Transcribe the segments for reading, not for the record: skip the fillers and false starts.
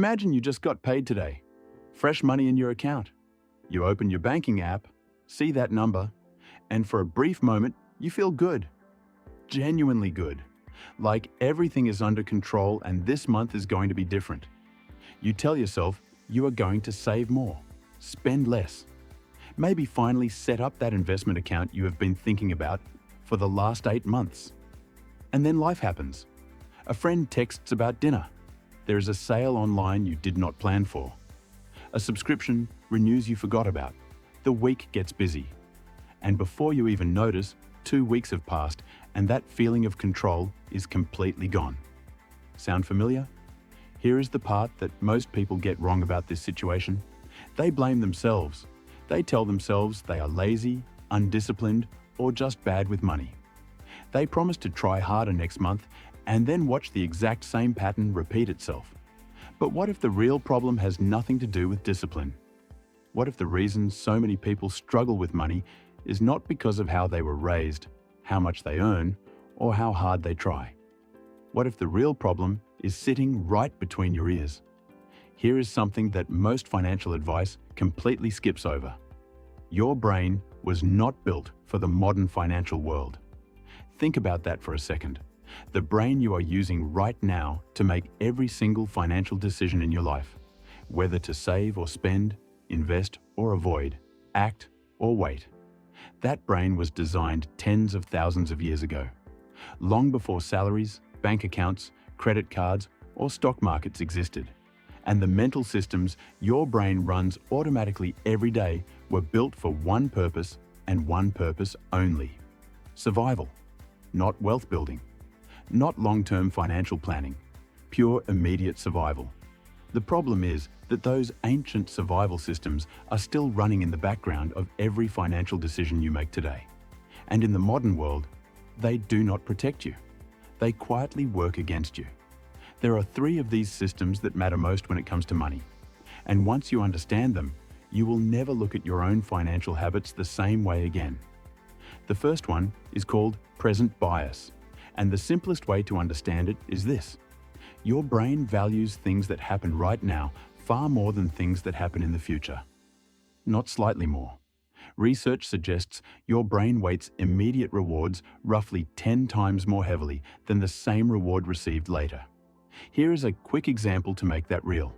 Imagine you just got paid today. Fresh money in your account. You open your banking app, see that number, and for a brief moment, you feel good. Genuinely good. Like everything is under control and this month is going to be different. You tell yourself you are going to save more, spend less. Maybe finally set up that investment account you have been thinking about for the last 8 months. And then life happens. A friend texts about dinner. There is a sale online you did not plan for. A subscription renews you forgot about. The week gets busy. And before you even notice, 2 weeks have passed and that feeling of control is completely gone. Sound familiar? Here is the part that most people get wrong about this situation. They blame themselves. They tell themselves they are lazy, undisciplined, or just bad with money. They promise to try harder next month and then watch the exact same pattern repeat itself. But what if the real problem has nothing to do with discipline? What if the reason so many people struggle with money is not because of how they were raised, how much they earn, or how hard they try? What if the real problem is sitting right between your ears? Here is something that most financial advice completely skips over. Your brain was not built for the modern financial world. Think about that for a second. The brain you are using right now to make every single financial decision in your life, whether to save or spend, invest or avoid, act or wait. That brain was designed tens of thousands of years ago, long before salaries, bank accounts, credit cards, or stock markets existed. And the mental systems your brain runs automatically every day were built for one purpose and one purpose only: survival, not wealth building, not long-term financial planning, pure immediate survival. The problem is that those ancient survival systems are still running in the background of every financial decision you make today. And in the modern world, they do not protect you. They quietly work against you. There are 3 of these systems that matter most when it comes to money. And once you understand them, you will never look at your own financial habits the same way again. The first one is called present bias. And the simplest way to understand it is this: your brain values things that happen right now far more than things that happen in the future. Not slightly more. Research suggests your brain weights immediate rewards roughly 10 times more heavily than the same reward received later. Here is a quick example to make that real.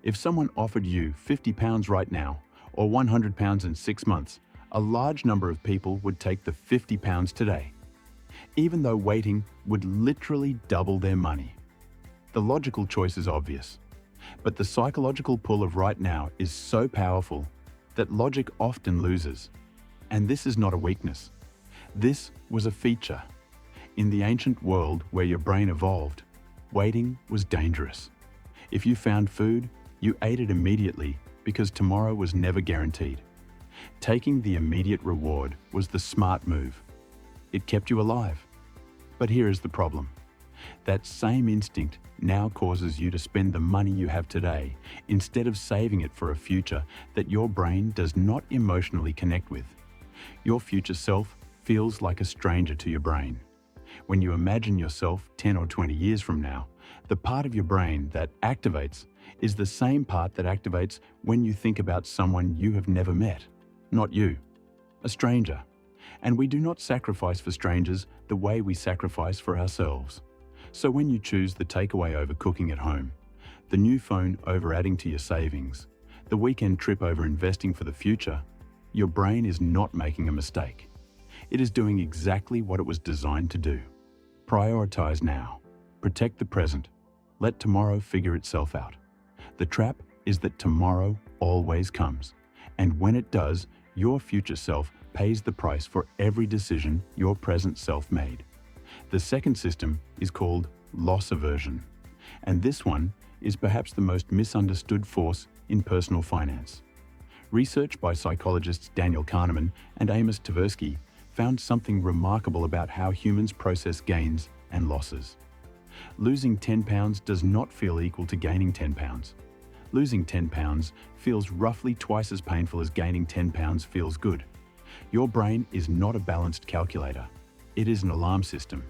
If someone offered you £50 right now, or £100 in 6 months, a large number of people would take the £50 today, even though waiting would literally double their money. The logical choice is obvious, but the psychological pull of right now is so powerful that logic often loses. And this is not a weakness. This was a feature. In the ancient world where your brain evolved, waiting was dangerous. If you found food, you ate it immediately because tomorrow was never guaranteed. Taking the immediate reward was the smart move. It kept you alive. But here is the problem. That same instinct now causes you to spend the money you have today instead of saving it for a future that your brain does not emotionally connect with. Your future self feels like a stranger to your brain. When you imagine yourself 10 or 20 years from now, the part of your brain that activates is the same part that activates when you think about someone you have never met, not you, a stranger. And we do not sacrifice for strangers the way we sacrifice for ourselves. So when you choose the takeaway over cooking at home, the new phone over adding to your savings, the weekend trip over investing for the future, your brain is not making a mistake. It is doing exactly what it was designed to do. Prioritize now. Protect the present. Let tomorrow figure itself out. The trap is that tomorrow always comes. And when it does, your future self pays the price for every decision your present self made. The second system is called loss aversion. And this one is perhaps the most misunderstood force in personal finance. Research by psychologists Daniel Kahneman and Amos Tversky found something remarkable about how humans process gains and losses. Losing £10 does not feel equal to gaining £10. Losing £10 feels roughly twice as painful as gaining £10 feels good. Your brain is not a balanced calculator. It is an alarm system,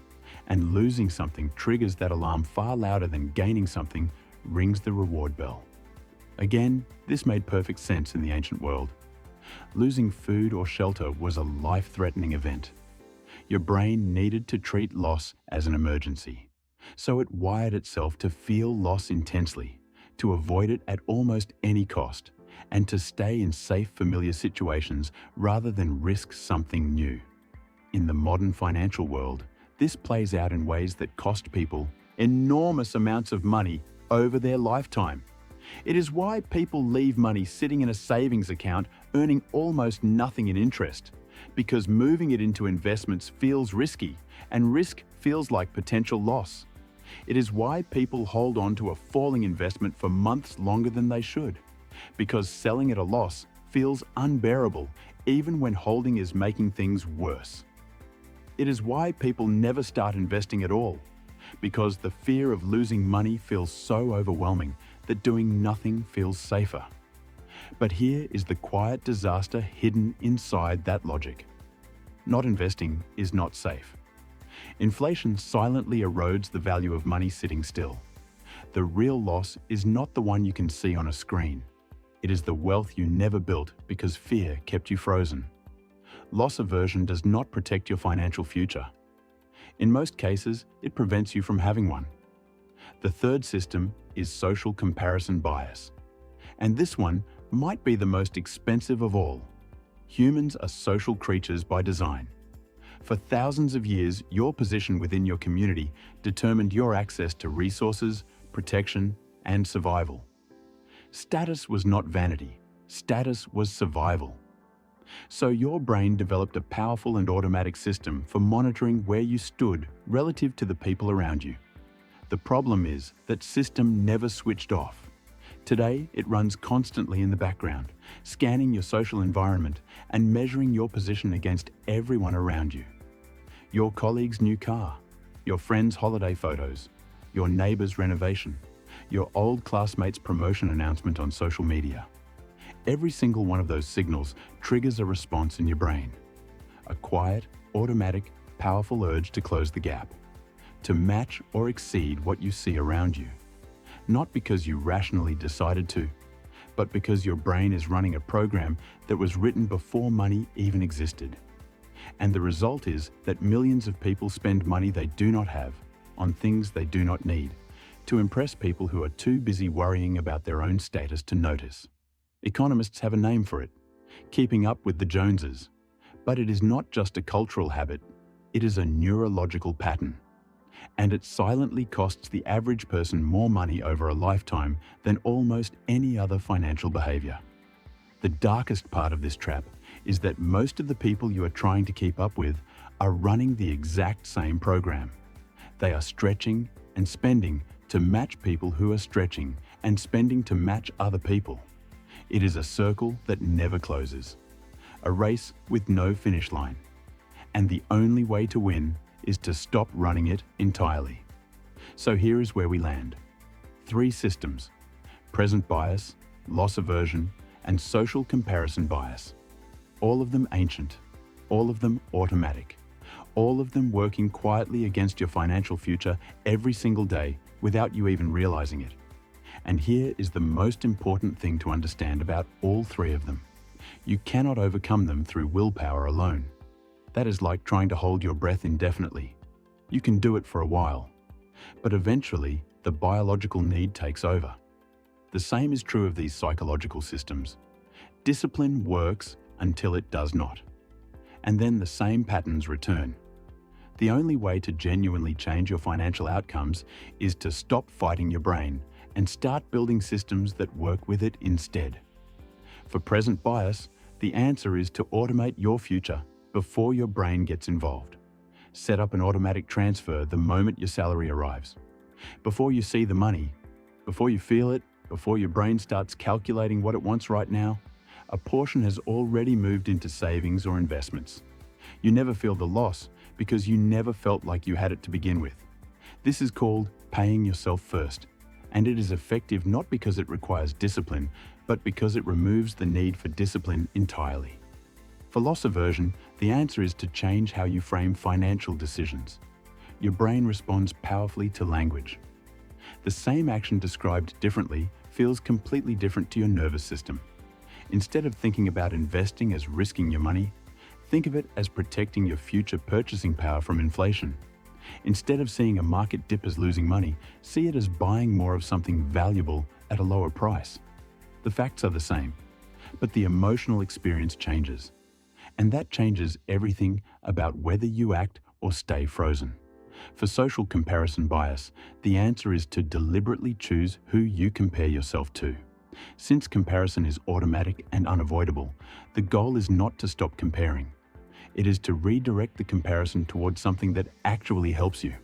and losing something triggers that alarm far louder than gaining something, rings the reward bell. Again, this made perfect sense in the ancient world. Losing food or shelter was a life-threatening event. Your brain needed to treat loss as an emergency, so it wired itself to feel loss intensely, to avoid it at almost any cost, and to stay in safe, familiar situations rather than risk something new. In the modern financial world, this plays out in ways that cost people enormous amounts of money over their lifetime. It is why people leave money sitting in a savings account earning almost nothing in interest, because moving it into investments feels risky, and risk feels like potential loss. It is why people hold on to a falling investment for months longer than they should, because selling at a loss feels unbearable even when holding is making things worse. It is why people never start investing at all, because the fear of losing money feels so overwhelming that doing nothing feels safer. But here is the quiet disaster hidden inside that logic. Not investing is not safe. Inflation silently erodes the value of money sitting still. The real loss is not the one you can see on a screen. It is the wealth you never built because fear kept you frozen. Loss aversion does not protect your financial future. In most cases, it prevents you from having one. The third system is social comparison bias. And this one might be the most expensive of all. Humans are social creatures by design. For thousands of years, your position within your community determined your access to resources, protection, and survival. Status was not vanity. Status was survival. So your brain developed a powerful and automatic system for monitoring where you stood relative to the people around you. The problem is that system never switched off. Today, it runs constantly in the background, scanning your social environment and measuring your position against everyone around you. Your colleague's new car, your friend's holiday photos, your neighbor's renovation, your old classmate's promotion announcement on social media. Every single one of those signals triggers a response in your brain. A quiet, automatic, powerful urge to close the gap, to match or exceed what you see around you. Not because you rationally decided to, but because your brain is running a program that was written before money even existed. And the result is that millions of people spend money they do not have on things they do not need, to impress people who are too busy worrying about their own status to notice. Economists have a name for it: keeping up with the Joneses. But it is not just a cultural habit, it is a neurological pattern. And it silently costs the average person more money over a lifetime than almost any other financial behavior. The darkest part of this trap is that most of the people you are trying to keep up with are running the exact same program. They are stretching and spending to match people who are stretching and spending to match other people. It is a circle that never closes, a race with no finish line. And the only way to win is to stop running it entirely. So here is where we land. 3 systems: present bias, loss aversion, and social comparison bias. All of them ancient, all of them automatic, all of them working quietly against your financial future every single day without you even realizing it. And here is the most important thing to understand about all 3 of them. You cannot overcome them through willpower alone. That is like trying to hold your breath indefinitely. You can do it for a while, but eventually the biological need takes over. The same is true of these psychological systems. Discipline works until it does not, and then the same patterns return. The only way to genuinely change your financial outcomes is to stop fighting your brain and start building systems that work with it instead. For present bias, the answer is to automate your future before your brain gets involved. Set up an automatic transfer the moment your salary arrives. Before you see the money, before you feel it, before your brain starts calculating what it wants right now, a portion has already moved into savings or investments. You never feel the loss because you never felt like you had it to begin with. This is called paying yourself first, and it is effective not because it requires discipline, but because it removes the need for discipline entirely. For loss aversion, the answer is to change how you frame financial decisions. Your brain responds powerfully to language. The same action described differently feels completely different to your nervous system. Instead of thinking about investing as risking your money, think of it as protecting your future purchasing power from inflation. Instead of seeing a market dip as losing money, see it as buying more of something valuable at a lower price. The facts are the same, but the emotional experience changes. And that changes everything about whether you act or stay frozen. For social comparison bias, the answer is to deliberately choose who you compare yourself to. Since comparison is automatic and unavoidable, the goal is not to stop comparing. It is to redirect the comparison towards something that actually helps you.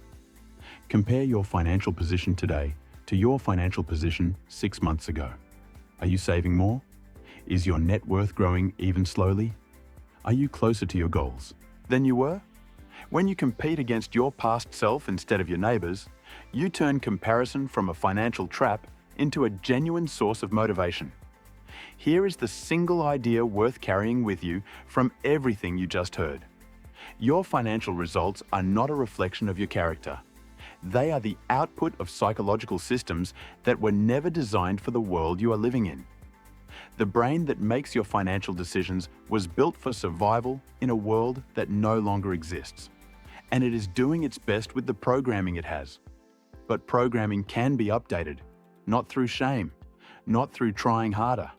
Compare your financial position today to your financial position 6 months ago. Are you saving more? Is your net worth growing even slowly? Are you closer to your goals than you were? When you compete against your past self instead of your neighbors, you turn comparison from a financial trap into a genuine source of motivation. Here is the single idea worth carrying with you from everything you just heard. Your financial results are not a reflection of your character. They are the output of psychological systems that were never designed for the world you are living in. The brain that makes your financial decisions was built for survival in a world that no longer exists. And it is doing its best with the programming it has. But programming can be updated, not through shame, not through trying harder,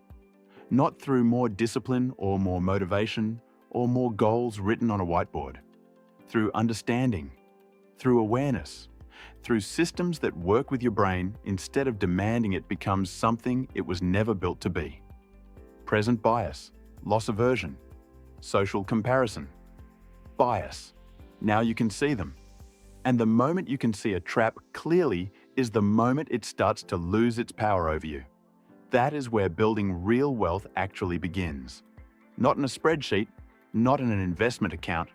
not through more discipline or more motivation or more goals written on a whiteboard, through understanding, through awareness, through systems that work with your brain instead of demanding it becomes something it was never built to be. Present bias, loss aversion, social comparison, bias. Now you can see them. And the moment you can see a trap clearly is the moment it starts to lose its power over you. That is where building real wealth actually begins. Not in a spreadsheet, not in an investment account,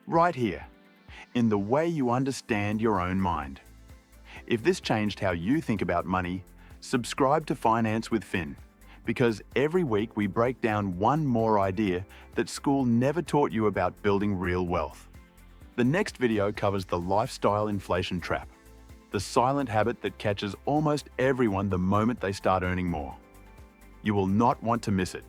right here, in the way you understand your own mind. If this changed how you think about money, subscribe to Finance with Finn, because every week we break down one more idea that school never taught you about building real wealth. The next video covers the lifestyle inflation trap, the silent habit that catches almost everyone the moment they start earning more. You will not want to miss it.